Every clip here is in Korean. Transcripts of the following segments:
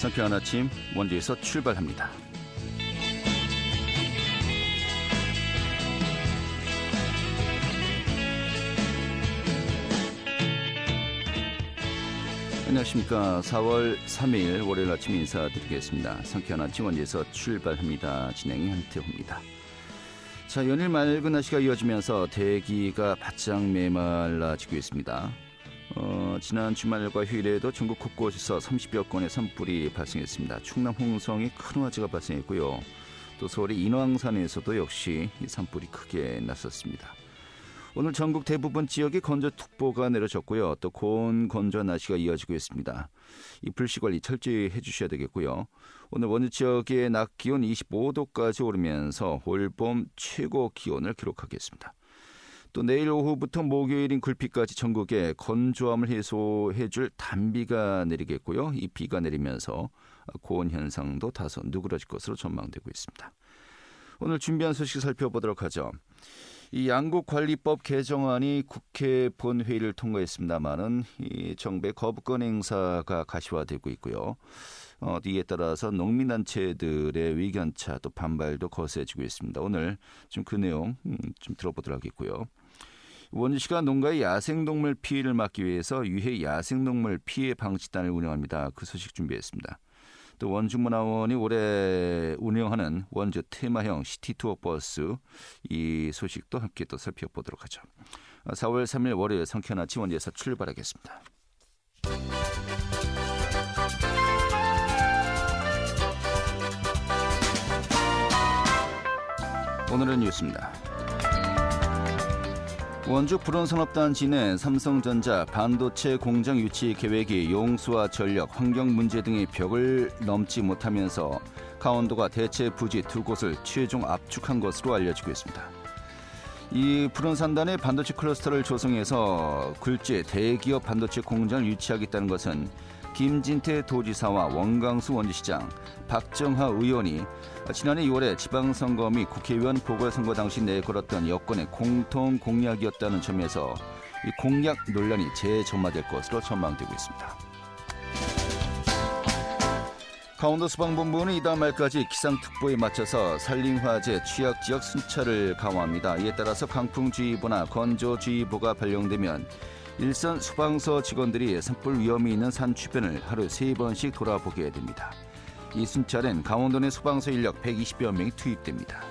상쾌한 아침 원주에서 출발합니다. 안녕하십니까. 4월 3일 월요일 아침 인사드리겠습니다. 상쾌한 아침 원주에서 출발합니다. 진행이 한태호입니다. 자, 연일 맑은 날씨가 이어지면서 대기가 바짝 메말라지고 있습니다. 지난 주말과 휴일에도 전국 곳곳에서 30여 건의 산불이 발생했습니다. 충남 홍성이 큰 화재가 발생했고요. 또 서울의 인왕산에서도 역시 이 산불이 크게 났었습니다. 오늘 전국 대부분 지역에 건조특보가 내려졌고요. 또 고온 건조한 날씨가 이어지고 있습니다. 이 불씨 관리 철저히 해주셔야 되겠고요. 오늘 원주 지역의 낮 기온 25도까지 오르면서 올봄 최고 기온을 기록하겠습니다. 또 내일 오후부터 목요일인 굴비까지 전국에 건조함을 해소해줄 단비가 내리겠고요. 이 비가 내리면서 고온 현상도 다소 누그러질 것으로 전망되고 있습니다. 오늘 준비한 소식 살펴보도록 하죠. 이 양국관리법 개정안이 국회 본회의를 통과했습니다마는 이 정부의 거부권 행사가 가시화되고 있고요. 이에 따라서 농민단체들의 의견차 또 반발도 거세지고 있습니다. 오늘 좀 그 내용 좀 들어보도록 하겠고요. 원주시가 농가의 야생동물 피해를 막기 위해서 유해 야생동물 피해 방지단을 운영합니다. 그 소식 준비했습니다. 또 원주문화원이 올해 운영하는 원주 테마형 시티투어 버스 이 소식도 함께 또 살펴보도록 하죠. 4월 3일 월요일 상쾌한 아침 원주에서 출발하겠습니다. 오늘의 뉴스입니다. 원주 불온산업단지 내 삼성전자 반도체 공장 유치 계획이 용수와 전력, 환경 문제 등의 벽을 넘지 못하면서 강원도가 대체 부지 두 곳을 최종 압축한 것으로 알려지고 있습니다. 이 불온산단의 반도체 클러스터를 조성해서 굴지에 대기업 반도체 공장을 유치하겠다는 것은 김진태 도지사와 원광수 원주시장, 박정하 의원이 지난해 6월에 지방선거 및 국회의원 보궐선거 당시 내걸었던 여권의 공통 공약이었다는 점에서 이 공약 논란이 재점화될 것으로 전망되고 있습니다. 강원도 소방본부는 이달 말까지 기상특보에 맞춰서 산림화재 취약지역 순찰을 강화합니다. 이에 따라서 강풍주의보나 건조주의보가 발령되면 일선 소방서 직원들이 산불 위험이 있는 산 주변을 하루 3번씩 돌아보게 됩니다. 이 순찰엔 강원도 내 소방서 인력 120여 명이 투입됩니다.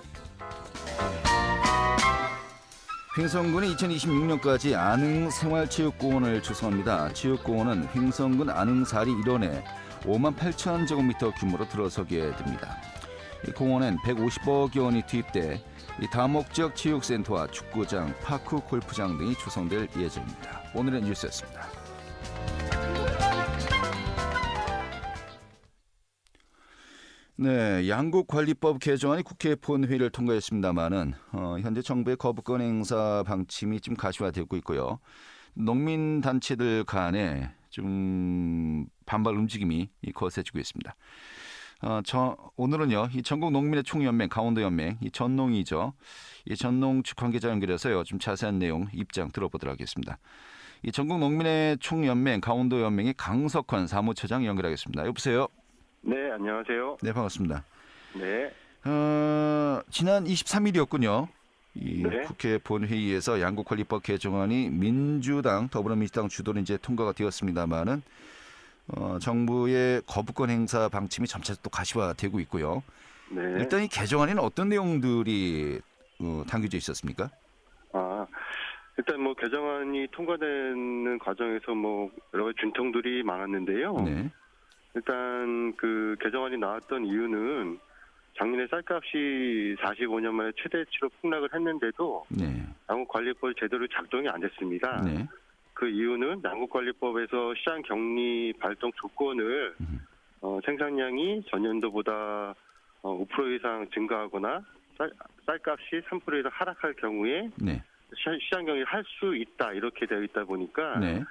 횡성군이 2026년까지 안흥생활체육공원을 조성합니다. 체육공원은 횡성군 안흥사리 일원에 5만 8천 제곱미터 규모로 들어서게 됩니다. 이 공원엔 150억여 원이 투입돼 이 다목적 체육센터와 축구장, 파크 골프장 등이 조성될 예정입니다. 오늘의 뉴스였습니다. 네, 양국관리법 개정안이 국회 본회의를 통과했습니다마는 현재 정부의 거부권 행사 방침이 좀 가시화되고 있고요. 농민단체들 간에 좀 반발 움직임이 거세지고 있습니다. 오늘은요, 이 전국 농민의 총연맹, 강원도연맹, 이 전농이죠. 이 전농 측 관계자 연결해서요, 좀 자세한 내용 입장 들어보도록 하겠습니다. 이 전국 농민의 총연맹, 강원도연맹의 강석환 사무처장 연결하겠습니다. 여보세요. 네, 안녕하세요. 네, 반갑습니다. 네. 지난 23일이었군요. 네. 국회 본회의에서 양국관리법 개정안이 민주당, 더불어민주당 주도로 이제 통과가 되었습니다만은 정부의 거부권 행사 방침이 점차 또 가시화되고 있고요. 네. 일단 이 개정안에는 어떤 내용들이 담겨져 있었습니까? 일단 뭐 개정안이 통과되는 과정에서 뭐 여러 가지 준통들이 많았는데요. 네. 일단 그 개정안이 나왔던 이유는 작년에 쌀값이 45년 만에 최대치로 폭락을 했는데도 네. 양국관리법이 제대로 작동이 안 됐습니다. 네. 그 이유는 양국관리법에서 시장 격리 발동 조건을 생산량이 전년도보다 5% 이상 증가하거나 쌀값이 3% 이상 하락할 경우에 네. 시장 격리를 할 수 있다 이렇게 되어 있다 보니까 네.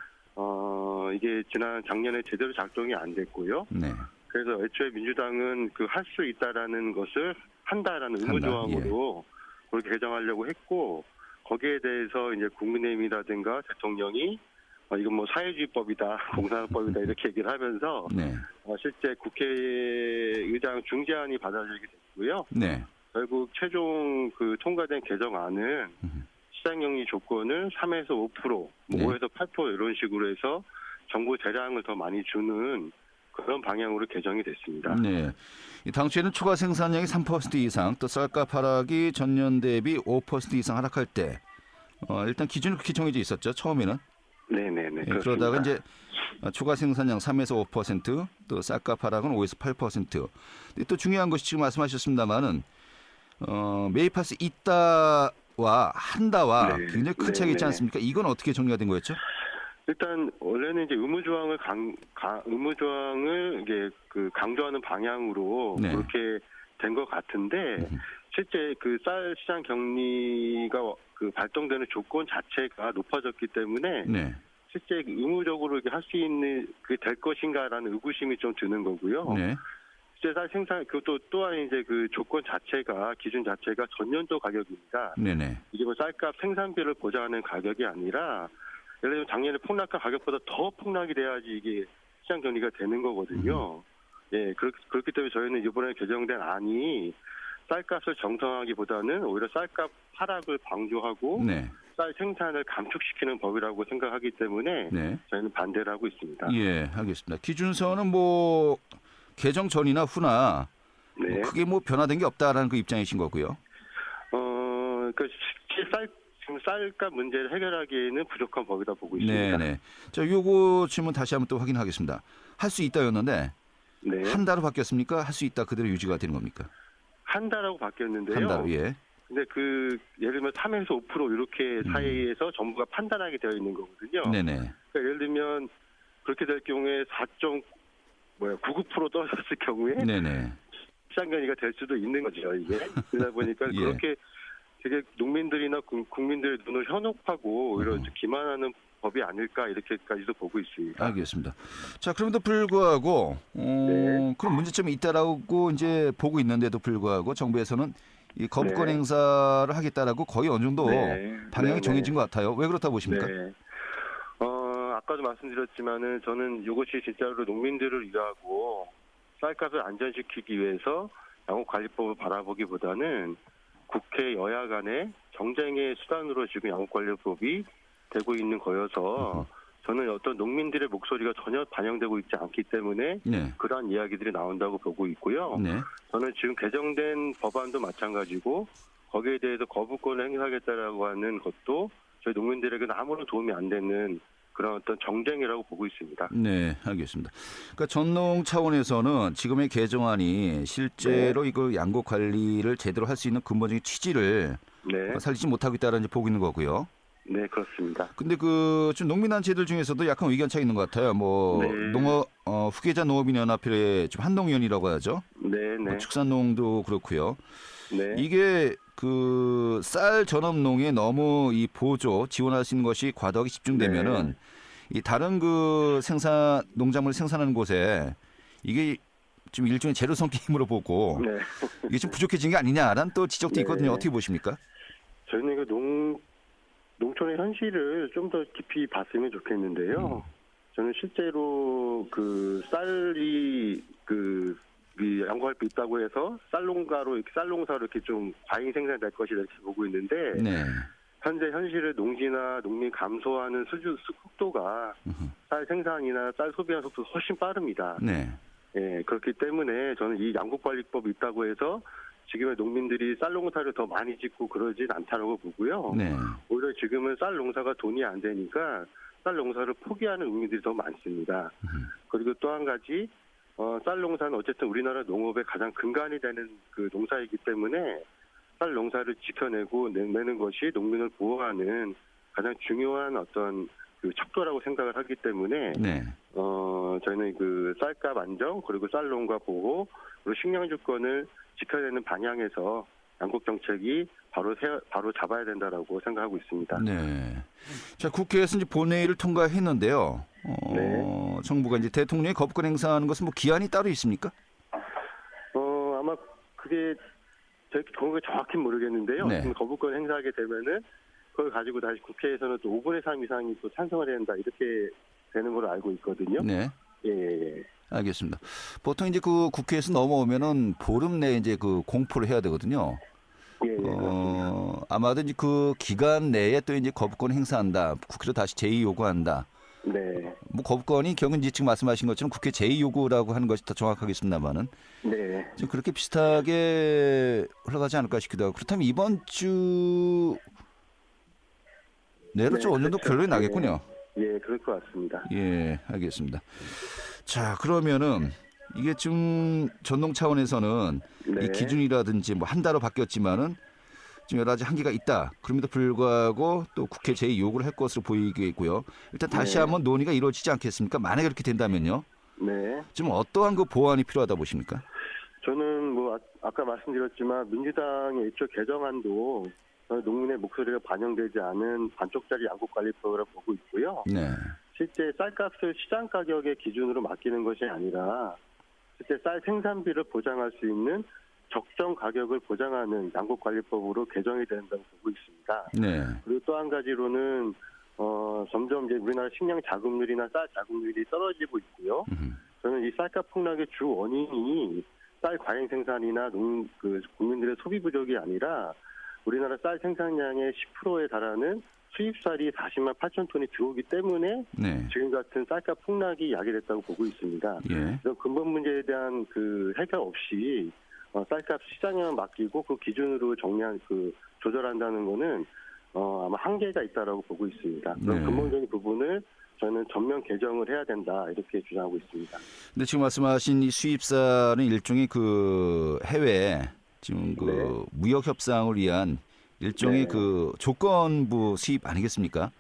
이게 작년에 제대로 작동이 안 됐고요. 네. 그래서 애초에 민주당은 그 할 수 있다라는 것을 한다라는 의무조항으로 그렇게 개정하려고 했고 거기에 대해서 이제 국민의힘이라든가 대통령이 이건 뭐 사회주의법이다, 공산화법이다 이렇게 얘기를 하면서 네. 실제 국회의장 중재안이 받아들이게 됐고요. 네. 결국 최종 그 통과된 개정안은 시장격리 조건을 3에서 5%, 뭐 네. 5에서 8% 이런 식으로 해서 정부 재량을 더 많이 주는 그런 방향으로 개정이 됐습니다. 네. 이 당초에는 추가 생산량이 3% 이상, 또 쌀값 하락이 전년 대비 5% 이상 하락할 때 일단 기준이 그렇게 정해져 있었죠. 처음에는. 네네네. 예, 그러다가 이제 추가 생산량 3에서 5%, 또 쌀값 하락은 5에서 8%. 근데 또 중요한 것이 지금 말씀하셨습니다만은 매입할 수 있다와 한다와 네. 굉장히 큰 차이가 있지 네네. 않습니까? 이건 어떻게 정리가 된 거였죠? 일단 원래는 이제 의무조항을 이게 그 강조하는 방향으로 네. 그렇게 된 것 같은데 실제 그 쌀 시장 격리가 그 발동되는 조건 자체가 높아졌기 때문에 네. 실제 의무적으로 이렇게 할 수 있는 그게 될 것인가라는 의구심이 좀 드는 거고요. 네. 실제 쌀 생산 그것도 또한 이제 그 조건 자체가 기준 자체가 전년도 가격입니다. 네네. 이게 뭐 쌀값 생산비를 보장하는 가격이 아니라 예를 들면 작년에 폭락한 가격보다 더 폭락이 돼야지 이게 시장 격리가 되는 거거든요. 예, 그렇기 때문에 저희는 이번에 개정된 안이 쌀값을 정상화하기보다는 오히려 쌀값 하락을 방조하고 네. 쌀 생산을 감축시키는 법이라고 생각하기 때문에 네. 저희는 반대를 하고 있습니다. 예, 알겠습니다. 기준서는 뭐 개정 전이나 후나 네. 크게 뭐 변화된 게 없다라는 그 입장이신 거고요. 지금 쌀값 문제를 해결하기에는 부족한 법이다 보고 있습니다. 네네. 자, 요거 질문 다시 한번 또 확인하겠습니다. 할 수 있다였는데 네. 한 달로 바뀌었습니까? 할 수 있다 그대로 유지가 되는 겁니까? 한 달하고 바뀌었는데요. 한 달로, 예. 근데 예를 들면 3에서 5% 이렇게 사이에서 정부가 판단하게 되어 있는 거거든요. 네네. 그러니까 예를 들면 그렇게 될 경우에 99% 떨어졌을 경우에 네네. 시장경기가 될 수도 있는 거죠, 이게. 그러다 보니까 예. 그렇게 되게 농민들이나 국민들의 눈을 현혹하고 오히려 기만하는 법이 아닐까 이렇게까지도 보고 있습니다. 알겠습니다. 자, 그럼에도 불구하고 네. 그런 문제점이 있다라고 이제 보고 있는데도 불구하고 정부에서는 이 거부권 네. 행사를 하겠다라고 거의 어느 정도 네. 방향이 네. 정해진 것 같아요. 왜 그렇다고 보십니까? 네. 아까도 말씀드렸지만은 저는 이것이 진짜로 농민들을 위하고 쌀값을 안전시키기 위해서 양곡관리법을 바라보기보다는 국회 여야 간의 정쟁의 수단으로 지금 양곡관리법이 되고 있는 거여서 저는 어떤 농민들의 목소리가 전혀 반영되고 있지 않기 때문에 네. 그러한 이야기들이 나온다고 보고 있고요. 네. 저는 지금 개정된 법안도 마찬가지고 거기에 대해서 거부권을 행사하겠다라고 하는 것도 저희 농민들에게는 아무런 도움이 안 되는 그런 어떤 정쟁이라고 보고 있습니다. 네, 알겠습니다. 그러니까 전농 차원에서는 지금의 개정안이 실제로 이거 양곡 관리를 제대로 할 수 있는 근본적인 취지를 네, 살리지 못하고 있다는 보고 있는 거고요. 네 그렇습니다. 근데 좀 농민단체들 중에서도 약간 의견 차이 있는 것 같아요. 뭐 네. 후계자 농업인연합회의 좀 한농위원이라고 하죠. 네, 뭐 네, 축산농도 그렇고요. 네, 이게 그 쌀 전업농에 너무 이 보조 지원할 수 있는 것이 과도하게 집중되면은 이 다른 그 농작물 생산하는 곳에 이게 좀 일종의 제로섬 게임으로 보고 네. 이게 좀 부족해진 게 아니냐라는 또 지적도 네. 있거든요. 어떻게 보십니까? 저희는 그 농촌의 현실을 좀 더 깊이 봤으면 좋겠는데요. 저는 실제로 그 쌀이 이 양곡할비 있다고 해서 쌀농사로 이렇게 좀 과잉 생산될 것이다 이렇게 보고 있는데 네. 현재 현실의 농지나 농민 감소하는 속도가 쌀 생산이나 쌀 소비하는 속도가 훨씬 빠릅니다. 네. 예, 그렇기 때문에 저는 이 양곡관리법이 있다고 해서 지금의 농민들이 쌀 농사를 더 많이 짓고 그러진 않다고 보고요. 네. 오히려 지금은 쌀 농사가 돈이 안 되니까 쌀 농사를 포기하는 농민들이 더 많습니다. 그리고 또 한 가지 쌀 농사는 어쨌든 우리나라 농업의 가장 근간이 되는 그 농사이기 때문에 쌀 농사를 지켜내고 내는 것이 농민을 보호하는 가장 중요한 어떤 그 척도라고 생각을 하기 때문에 네. 저희는 그 쌀값 안정 그리고 쌀 농가 보호 그리고 식량 주권을 지켜내는 방향에서 양곡 정책이 바로 잡아야 된다라고 생각하고 있습니다. 네. 자, 국회에서 이제 본회의를 통과했는데요. 네. 정부가 이제 대통령의 거부권 행사하는 것은 뭐 기한이 따로 있습니까? 아마 그게 그거 정확히 모르겠는데요. 네. 거부권 행사하게 되면은 그걸 가지고 다시 국회에서는 또 5분의 3 이상이 또 찬성을 해야 된다 이렇게 되는 걸로 알고 있거든요. 네. 예. 알겠습니다. 보통 이제 그 국회에서 넘어오면은 보름 내에 이제 그 공포를 해야 되거든요. 예, 그렇습니다. 아마도 이제 그 기간 내에 또 이제 거부권 행사한다. 국회로 다시 제의 요구한다. 네. 뭐 거부권이 결국은 이제 지금 말씀하신 것처럼 국회 제의 요구라고 하는 것이 더 정확하겠습니다만은 네. 지금 그렇게 비슷하게 흘러가지 않을까 싶기도 하고 그렇다면 이번 주 내로 좀 어느 정도 그렇죠. 결론이 나겠군요. 예, 그럴 것 같습니다. 예, 알겠습니다. 자, 그러면은 이게 좀 전동 차원에서는 네. 이 기준이라든지 뭐 한 달로 바뀌었지만은 지금 여러 가지 한계가 있다. 그럼에도 불구하고 또 국회 제의 요구를 할 것으로 보이겠고요. 일단 다시 네. 한번 논의가 이루어지지 않겠습니까? 만약에 그렇게 된다면요. 네. 지금 어떠한 그 보완이 필요하다 보십니까? 저는 뭐 아까 말씀드렸지만 민주당의 애초 개정안도 농민의 목소리가 반영되지 않은 반쪽짜리 양국관리법이라고 보고 있고요. 네. 실제 쌀값을 시장 가격의 기준으로 맡기는 것이 아니라 실제 쌀 생산비를 보장할 수 있는 적정 가격을 보장하는 양국관리법으로 개정이 된다고 보고 있습니다. 네. 그리고 또 한 가지로는 점점 이제 우리나라 식량 자급률이나 쌀 자급률이 떨어지고 있고요. 저는 이 쌀값 폭락의 주 원인이 쌀 과잉 생산이나 국민들의 소비 부족이 아니라 우리나라 쌀 생산량의 10%에 달하는 수입쌀이 40만 8천 톤이 들어오기 때문에 네. 지금 같은 쌀값 폭락이 야기됐다고 보고 있습니다. 예. 그래서 근본 문제에 대한 그 해결 없이 쌀값 시장에만 맡기고 그 기준으로 조절한다는 거는 아마 한계가 있다라고 보고 있습니다. 그럼 네. 근본적인 부분을 저는 전면 개정을 해야 된다 이렇게 주장하고 있습니다. 근데 지금 말씀하신 이 수입쌀은 일종의 그 해외 지금 그 네. 무역 협상을 위한 일종의 네. 그 조건부 수입 아니겠습니까?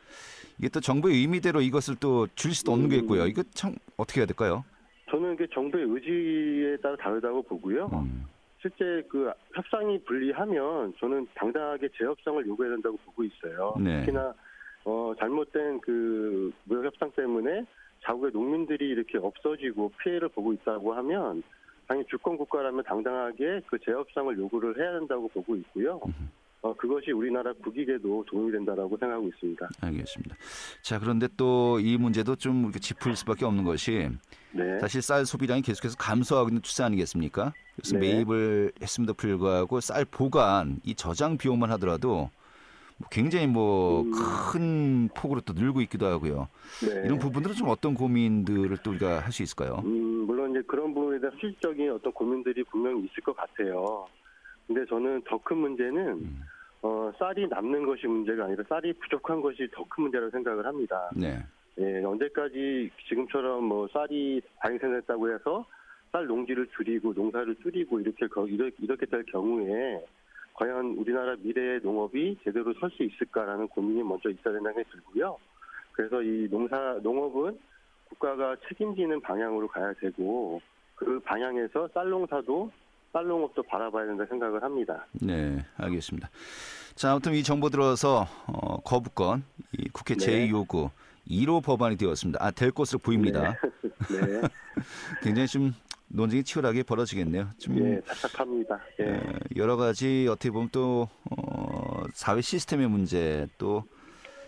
이게 또 정부의 의미대로 이것을 또 줄 수도 없는 거겠고요. 이거 참 어떻게 해야 될까요? 저는 이게 정부의 의지에 따라 다르다고 보고요. 실제 그 협상이 불리하면 저는 당당하게 재협상을 요구해야 된다고 보고 있어요. 네. 특히나 잘못된 그 무역 협상 때문에 자국의 농민들이 이렇게 없어지고 피해를 보고 있다고 하면 당연히 주권 국가라면 당당하게 그 재협상을 요구를 해야 된다고 보고 있고요. 그것이 우리나라 국익에도 도움이 된다라고 생각하고 있습니다. 알겠습니다. 자, 그런데 또 이 문제도 좀 이렇게 짚을 수밖에 없는 것이 네. 사실 쌀 소비량이 계속해서 감소하고 있는 추세 아니겠습니까? 그래서 네. 매입을 했음에도 불구하고 쌀 보관, 이 저장 비용만 하더라도 굉장히 큰 폭으로 또 늘고 있기도 하고요. 네. 이런 부분들은 좀 어떤 고민들을 또 우리가 할 수 있을까요? 물론 이제 그런 부분에 대한 실질적인 어떤 고민들이 분명히 있을 것 같아요. 근데 저는 더 큰 문제는 쌀이 남는 것이 문제가 아니라 쌀이 부족한 것이 더 큰 문제라고 생각을 합니다. 네. 예, 언제까지 지금처럼 쌀이 다행생했다고 해서 쌀 농지를 줄이고 농사를 줄이고 이렇게 될 경우에 과연 우리나라 미래의 농업이 제대로 설 수 있을까라는 고민이 먼저 있어야 된다는 생각이 들고요. 그래서 이 농업은 국가가 책임지는 방향으로 가야 되고 그 방향에서 쌀농업도 바라봐야 된다 생각을 합니다. 네, 알겠습니다. 자, 아무튼 이 정부 들어서 거부권, 이 국회 제의 요구 1호 법안이 되었습니다. 될 것으로 보입니다. 네. 굉장히 좀 논쟁이 치열하게 벌어지겠네요. 좀 답답합니다. 여러 가지 어떻게 보면 또 사회 시스템의 문제 또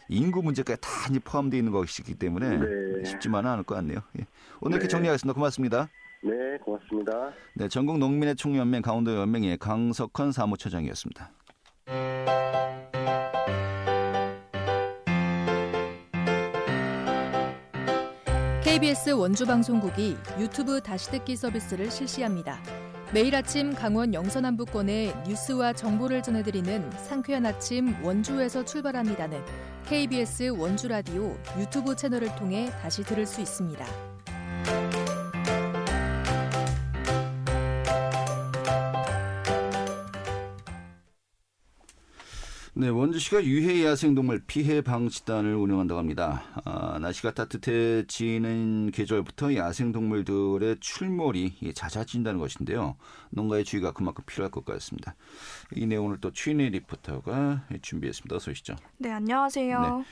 인구 문제까지 다 포함되어 있는 것이기 때문에 쉽지만은 않을 것 같네요. 예. 오늘 이렇게 정리하겠습니다. 고맙습니다. 네, 고맙습니다. 네, 전국 농민의 총연맹 강원도 연맹의 강석헌 사무처장이었습니다. KBS 원주방송국이 유튜브 다시 듣기 서비스를 실시합니다. 매일 아침 강원 영서남부권의 뉴스와 정보를 전해드리는 상쾌한 아침 원주에서 출발합니다는 KBS 원주라디오 유튜브 채널을 통해 다시 들을 수 있습니다. 네, 원주시가 유해 야생동물 피해 방지단을 운영한다고 합니다. 날씨가 따뜻해지는 계절부터 야생동물들의 출몰이 잦아진다는 것인데요. 농가의 주의가 그만큼 필요할 것 같습니다. 이 내용을 또 최인혜 리포터가 준비했습니다. 어서 오시죠. 네, 안녕하세요. 네.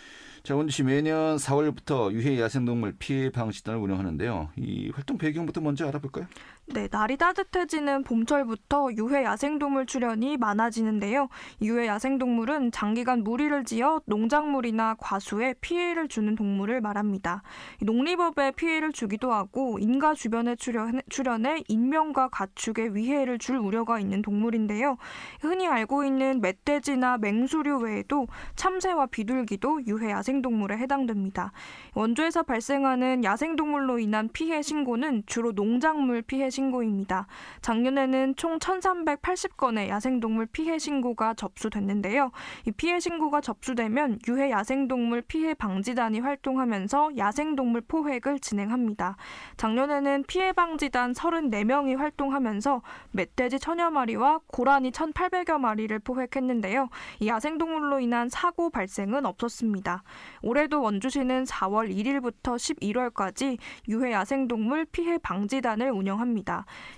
자, 원주시 매년 4월부터 유해 야생동물 피해 방지단을 운영하는데요. 이 활동 배경부터 먼저 알아볼까요? 네, 날이 따뜻해지는 봄철부터 유해 야생동물 출현이 많아지는데요. 유해 야생동물은 장기간 무리를 지어 농작물이나 과수에 피해를 주는 동물을 말합니다. 농림업에 피해를 주기도 하고 인가 주변에 출현해 인명과 가축에 위해를 줄 우려가 있는 동물인데요. 흔히 알고 있는 멧돼지나 맹수류 외에도 참새와 비둘기도 유해 야생동물에 해당됩니다. 원주에서 발생하는 야생동물로 인한 피해 신고는 주로 농작물 피해 신고입니다. 작년에는 총 1,380건의 야생동물 피해 신고가 접수됐는데요. 이 피해 신고가 접수되면 유해 야생동물 피해 방지단이 활동하면서 야생동물 포획을 진행합니다. 작년에는 피해 방지단 34명이 활동하면서 멧돼지 1,000여 마리와 고라니 1,800여 마리를 포획했는데요. 이 야생동물로 인한 사고 발생은 없었습니다. 올해도 원주시는 4월 1일부터 11월까지 유해 야생동물 피해 방지단을 운영합니다.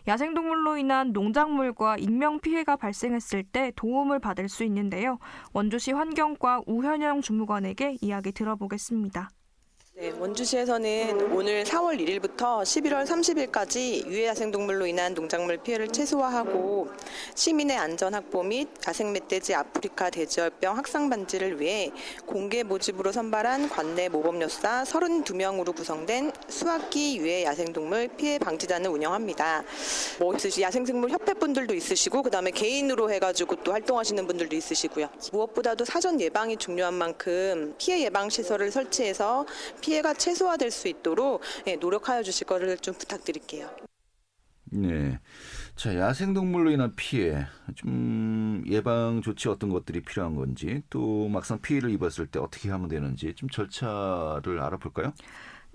야생동물로 인한 농작물과 인명피해가 발생했을 때 도움을 받을 수 있는데요. 원주시 환경과 우현영 주무관에게 이야기 들어보겠습니다. 네, 원주시에서는 오늘 4월 1일부터 11월 30일까지 유해 야생동물로 인한 농작물 피해를 최소화하고 시민의 안전 확보 및 야생멧돼지 아프리카 돼지열병 확산 방지를 위해 공개 모집으로 선발한 관내 모범여사 32명으로 구성된 수학기 유해 야생동물 피해 방지단을 운영합니다. 야생생물 협회 분들도 있으시고 그다음에 개인으로 해가지고 또 활동하시는 분들도 있으시고요. 무엇보다도 사전 예방이 중요한 만큼 피해 예방 시설을 설치해서 피해가 최소화될 수 있도록 노력하여 주실 거를 좀 부탁드릴게요. 네. 자, 야생동물로 인한 피해, 좀 예방 조치 어떤 것들이 필요한 건지, 또 막상 피해를 입었을 때 어떻게 하면 되는지 좀 절차를 알아볼까요?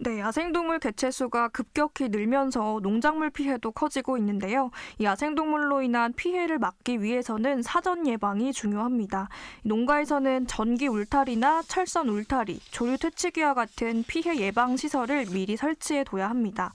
네, 야생동물 개체수가 급격히 늘면서 농작물 피해도 커지고 있는데요. 이 야생동물로 인한 피해를 막기 위해서는 사전 예방이 중요합니다. 농가에서는 전기 울타리나 철선 울타리, 조류 퇴치기와 같은 피해 예방 시설을 미리 설치해 둬야 합니다.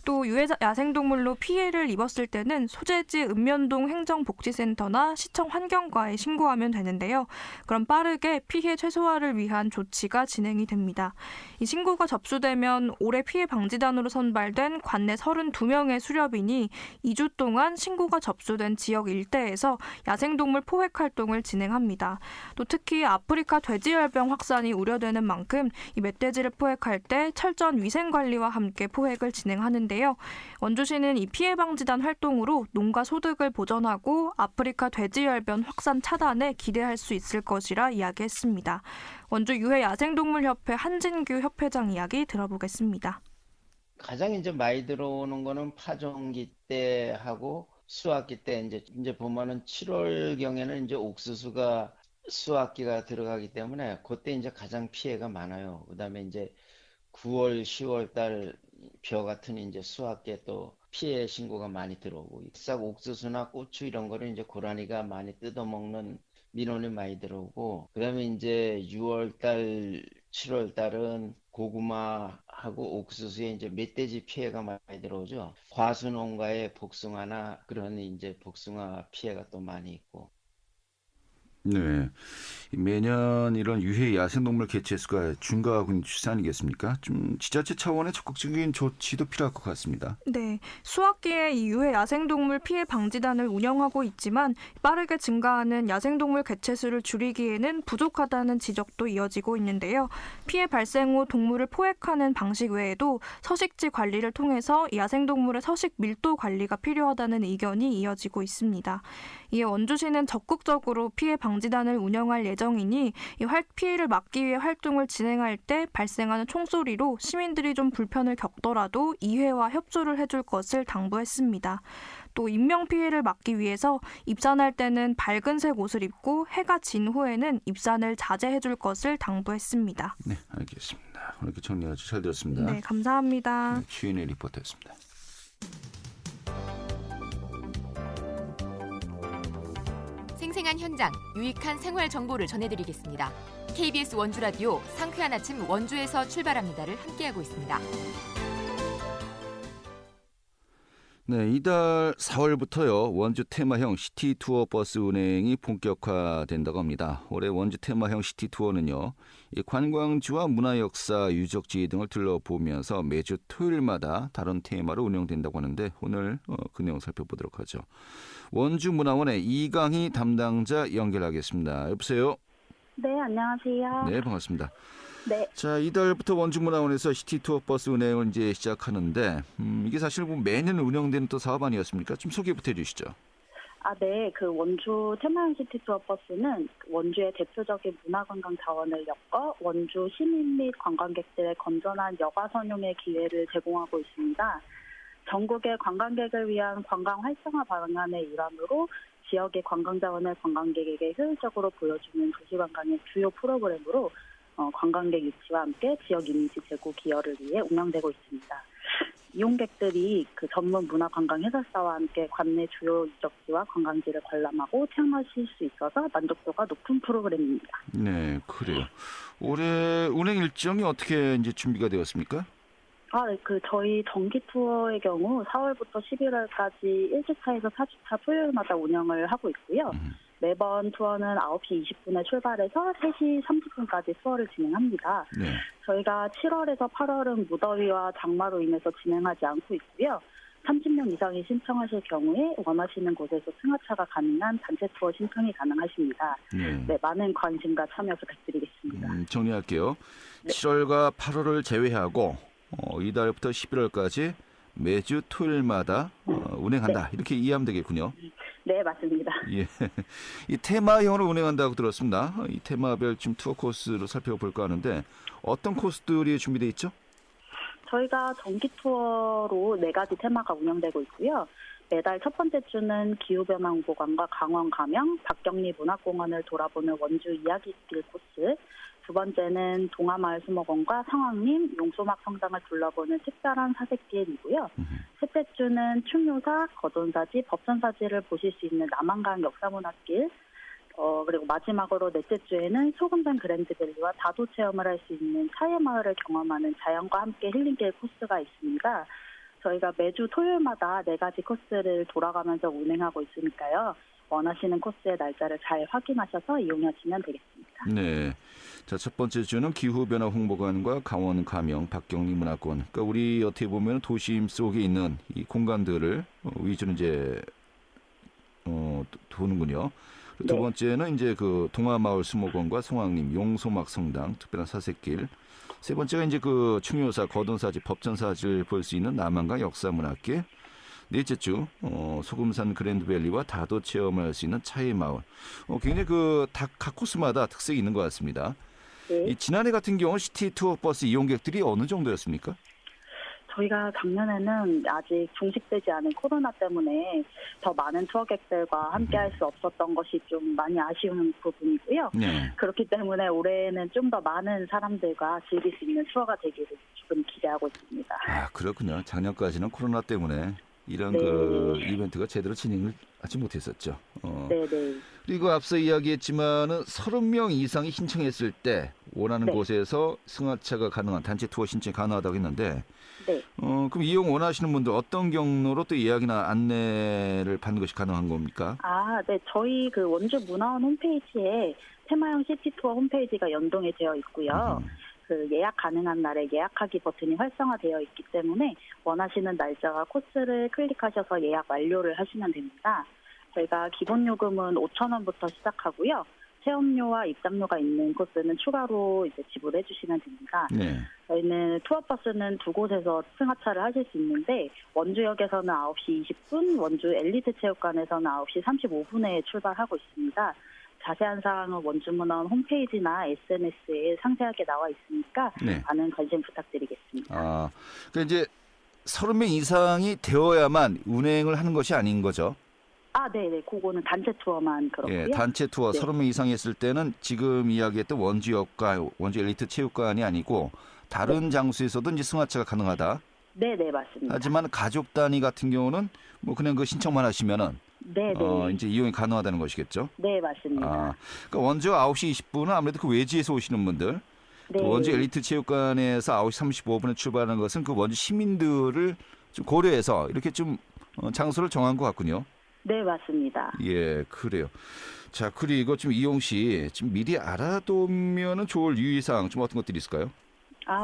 또 유해 야생동물로 피해를 입었을 때는 소재지 읍면동 행정복지센터나 시청 환경과에 신고하면 되는데요. 그럼 빠르게 피해 최소화를 위한 조치가 진행이 됩니다. 이 신고가 접수되면 올해 피해 방지단으로 선발된 관내 32명의 수렵인이 2주 동안 신고가 접수된 지역 일대에서 야생동물 포획 활동을 진행합니다. 또 특히 아프리카 돼지열병 확산이 우려되는 만큼 이 멧돼지를 포획할 때 철저한 위생관리와 함께 포획을 진행하는데 원주시는 이 피해 방지단 활동으로 농가 소득을 보전하고 아프리카 돼지열변 확산 차단에 기대할 수 있을 것이라 이야기했습니다. 원주 유해 야생동물협회 한진규 협회장 이야기 들어보겠습니다. 가장 이제 많이 들어오는 거는 파종기 때 하고 수확기 때 이제 보면은 7월경에는 이제 옥수수가 수확기가 들어가기 때문에 그때 이제 가장 피해가 많아요. 그다음에 이제 9월, 10월 달 벼 같은 이제 수확기에 또 피해 신고가 많이 들어오고, 싹 옥수수나 고추 이런 거를 이제 고라니가 많이 뜯어먹는 민원이 많이 들어오고, 그다음에 이제 6월 달, 7월 달은 고구마하고 옥수수에 이제 멧돼지 피해가 많이 들어오죠. 과수 농가의 복숭아나 그런 이제 복숭아 피해가 또 많이 있고. 네. 매년 이런 유해 야생동물 개체수가 증가하고 있는 추세 아니겠습니까? 좀 지자체 차원의 적극적인 조치도 필요할 것 같습니다. 네, 수학기에 이 유해 야생동물 피해 방지단을 운영하고 있지만 빠르게 증가하는 야생동물 개체수를 줄이기에는 부족하다는 지적도 이어지고 있는데요. 피해 발생 후 동물을 포획하는 방식 외에도 서식지 관리를 통해서 야생동물의 서식 밀도 관리가 필요하다는 의견이 이어지고 있습니다. 이에 원주시는 적극적으로 피해 방지단을 운영할 예정이니 이 피해를 막기 위해 활동을 진행할 때 발생하는 총소리로 시민들이 좀 불편을 겪더라도 이해와 협조를 해줄 것을 당부했습니다. 또 인명피해를 막기 위해서 입산할 때는 밝은색 옷을 입고 해가 진 후에는 입산을 자제해줄 것을 당부했습니다. 네, 알겠습니다. 오늘 정리 아주 잘 들었습니다. 네, 감사합니다. 네, 최인의 리포터였습니다. 생생한 현장, 유익한 생활 정보를 전해드리겠습니다. KBS 원주라디오 상쾌한 아침 원주에서 출발합니다를 함께하고 있습니다. 네, 이달 4월부터요. 원주 테마형 시티 투어 버스 운행이 본격화된다고 합니다. 올해 원주 테마형 시티 투어는요. 이 관광지와 문화 역사, 유적지 등을 둘러보면서 매주 토요일마다 다른 테마로 운영된다고 하는데 오늘 그 내용 살펴보도록 하죠. 원주문화원의 이강희 담당자 연결하겠습니다. 여보세요? 네, 안녕하세요. 네, 반갑습니다. 네. 자, 이달부터 원주문화원에서 시티 투어 버스 운행을 이제 시작하는데 이게 사실 뭐 매년 운영되는 또 사업 아니었습니까? 좀 소개부터 해주시죠. 네. 그 원주 테마형 시티 투어 버스는 원주의 대표적인 문화관광 자원을 엮어 원주 시민 및 관광객들의 건전한 여가 선용의 기회를 제공하고 있습니다. 전국의 관광객을 위한 관광 활성화 방안의 일환으로 지역의 관광 자원을 관광객에게 효율적으로 보여주는 도시관광의 주요 프로그램으로 관광객 유치와 함께 지역 이미지 제고 기여를 위해 운영되고 있습니다. 이용객들이 그 전문 문화관광 해설사와 함께 관내 주요 유적지와 관광지를 관람하고 체험하실 수 있어서 만족도가 높은 프로그램입니다. 네, 그래요. 올해 운행 일정이 어떻게 이제 준비가 되었습니까? 네, 저희 정기 투어의 경우 4월부터 11월까지 1주차에서 4주차 토요일마다 운영을 하고 있고요. 매번 투어는 9시 20분에 출발해서 3시 30분까지 투어를 진행합니다. 네. 저희가 7월에서 8월은 무더위와 장마로 인해서 진행하지 않고 있고요. 30명 이상이 신청하실 경우에 원하시는 곳에서 승하차가 가능한 단체 투어 신청이 가능하십니다. 네, 많은 관심과 참여 부탁드리겠습니다. 정리할게요. 네. 7월과 8월을 제외하고 이달부터 11월까지 매주 토요일마다 운행한다. 네. 이렇게 이해하면 되겠군요. 네, 맞습니다. 예, 이 테마형으로 운행한다고 들었습니다. 이 테마별 좀 투어 코스로 살펴볼까 하는데 어떤 코스들이 준비되어 있죠? 저희가 정기 투어로 4가지 테마가 운영되고 있고요. 매달 첫 번째 주는 기후변화 홍보관과 강원 가명, 박경리 문화공원을 돌아보는 원주 이야기길 코스, 두 번째는 동화마을 수목원과 상황림, 용소막 성당을 둘러보는 특별한 사색길이고요. 셋째 주는 충효사, 거돈사지, 법선사지를 보실 수 있는 남한강 역사문화길, 그리고 마지막으로 넷째 주에는 소금산 그랜드밸리와 다도 체험을 할 수 있는 차예마을을 경험하는 자연과 함께 힐링길 코스가 있습니다. 저희가 매주 토요일마다 4가지 코스를 돌아가면서 운행하고 있으니까요. 원하시는 코스의 날짜를 잘 확인하셔서 이용하시면 되겠습니다. 네. 자, 첫 번째 주는 기후변화 홍보관과 강원 가명, 박경리 문화권. 그러니까 우리 어떻게 보면 도심 속에 있는 이 공간들을 위주로 이제 도는군요. 두 번째는 이제 그 동화마을 수목원과 송황림, 용소막 성당, 특별한 사색길. 세 번째가 이제 그 충효사, 거돈사지, 법전사지를 볼 수 있는 남한강 역사문화길. 넷째 주 소금산 그랜드밸리와 다도 체험을 할 수 있는 차이마을. 굉장히 각 코스마다 특색이 있는 것 같습니다. 네. 이 지난해 같은 경우 시티 투어 버스 이용객들이 어느 정도였습니까? 저희가 작년에는 아직 종식되지 않은 코로나 때문에 더 많은 투어객들과 함께 할 수 없었던 것이 좀 많이 아쉬운 부분이고요. 네. 그렇기 때문에 올해는 좀 더 많은 사람들과 즐길 수 있는 투어가 되기를 조금 기대하고 있습니다. 아, 그렇군요. 작년까지는 코로나 때문에 이런 네. 이벤트가 제대로 진행을 하지 못했었죠. 네네. 그리고 앞서 이야기했지만은 30명 이상이 신청했을 때 원하는 네. 곳에서 승하차가 가능한 단체 투어 신청이 가능하다고 했는데, 네. 그럼 이용 원하시는 분들 어떤 경로로 또 예약이나 안내를 받는 것이 가능한 겁니까? 네. 저희 원주 문화원 홈페이지에 테마형 시티 투어 홈페이지가 연동이 되어 있고요. 예약 가능한 날에 예약하기 버튼이 활성화되어 있기 때문에 원하시는 날짜와 코스를 클릭하셔서 예약 완료를 하시면 됩니다. 저희가 기본 요금은 5,000원부터 시작하고요. 체험료와 입장료가 있는 코스는 추가로 이제 지불해 주시면 됩니다. 네. 저희는 투어버스는 두 곳에서 승하차를 하실 수 있는데 원주역에서는 9시 20분, 원주 엘리트체육관에서는 9시 35분에 출발하고 있습니다. 자세한 사항은 원주문화원 홈페이지나 SNS에 상세하게 나와 있으니까 네. 많은 관심 부탁드리겠습니다. 그러니까 이제 30명 이상이 되어야만 운행을 하는 것이 아닌 거죠? 네네. 그거는 단체 투어만 그렇고요. 예, 단체 투어 네. 30명 이상 했을 때는 지금 이야기했던 원주역과 원주 엘리트 체육관이 아니고 다른 장소에서도 이제 승하차가 가능하다. 네네, 맞습니다. 하지만 가족 단위 같은 경우는 뭐 그냥 신청만 하시면은 네네. 이제 이용이 가능하다는 것이겠죠? 네, 맞습니다. 그러니까 원주 9시 20분은 아무래도 그 외지에서 오시는 분들, 네. 원주 엘리트 체육관에서 9시 35분에 출발하는 것은 그 원주 시민들을 좀 고려해서 이렇게 좀 장소를 정한 것 같군요. 네, 맞습니다. 예, 그래요. 자, 그리고 좀 이용 씨, 지금 미리 알아두면은 좋을 유의사항 좀 어떤 것들이 있을까요?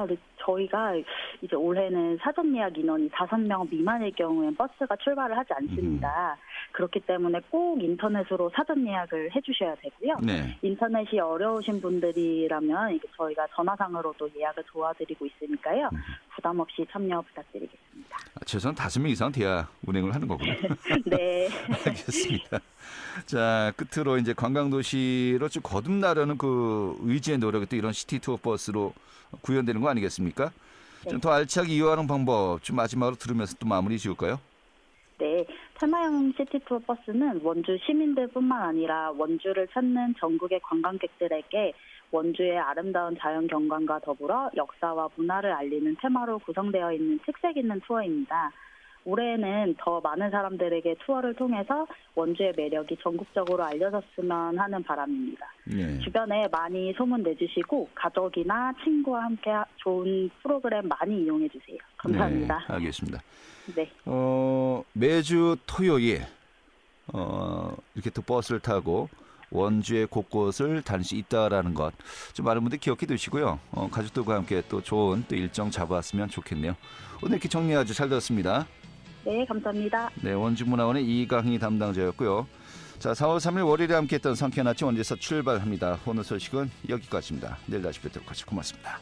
네, 저희가 이제 올해는 사전 예약 인원이 5명 미만일 경우엔 버스가 출발을 하지 않습니다. 그렇기 때문에 꼭 인터넷으로 사전 예약을 해주셔야 되고요. 네. 인터넷이 어려우신 분들이라면 이게 저희가 전화상으로도 예약을 도와드리고 있으니까요. 부담 없이 참여 부탁드리겠습니다. 최소한 5명 이상 돼야 운행을 하는 거군요. 네. 알겠습니다. 자, 끝으로 이제 관광도시로 좀 거듭나려는 그 의지의 노력이 또 이런 시티 투어 버스로 구현되는 거 아니겠습니까? 네. 좀 더 알차게 이용하는 방법 좀 마지막으로 들으면서 또 마무리 지을까요? 네, 테마형 시티투어 버스는 원주 시민들뿐만 아니라 원주를 찾는 전국의 관광객들에게 원주의 아름다운 자연 경관과 더불어 역사와 문화를 알리는 테마로 구성되어 있는 특색 있는 투어입니다. 올해에는 더 많은 사람들에게 투어를 통해서 원주의 매력이 전국적으로 알려졌으면 하는 바람입니다. 네. 주변에 많이 소문 내주시고 가족이나 친구와 함께 좋은 프로그램 많이 이용해 주세요. 감사합니다. 네, 알겠습니다. 네. 매주 토요일 이렇게 또 버스를 타고 원주의 곳곳을 다닐 수 있다라는 것 좀 많은 분들 기억해 두시고요. 가족들과 함께 또 좋은 또 일정 잡았으면 좋겠네요. 오늘 이렇게 정리 아주 잘 들었습니다. 네, 감사합니다. 네, 원주문화원의 이강희 담당자였고요. 자, 4월 3일 월요일에 함께했던 상쾌한 아침 원주에서 출발합니다. 오늘 소식은 여기까지입니다. 내일 다시 뵙도록 하죠. 고맙습니다.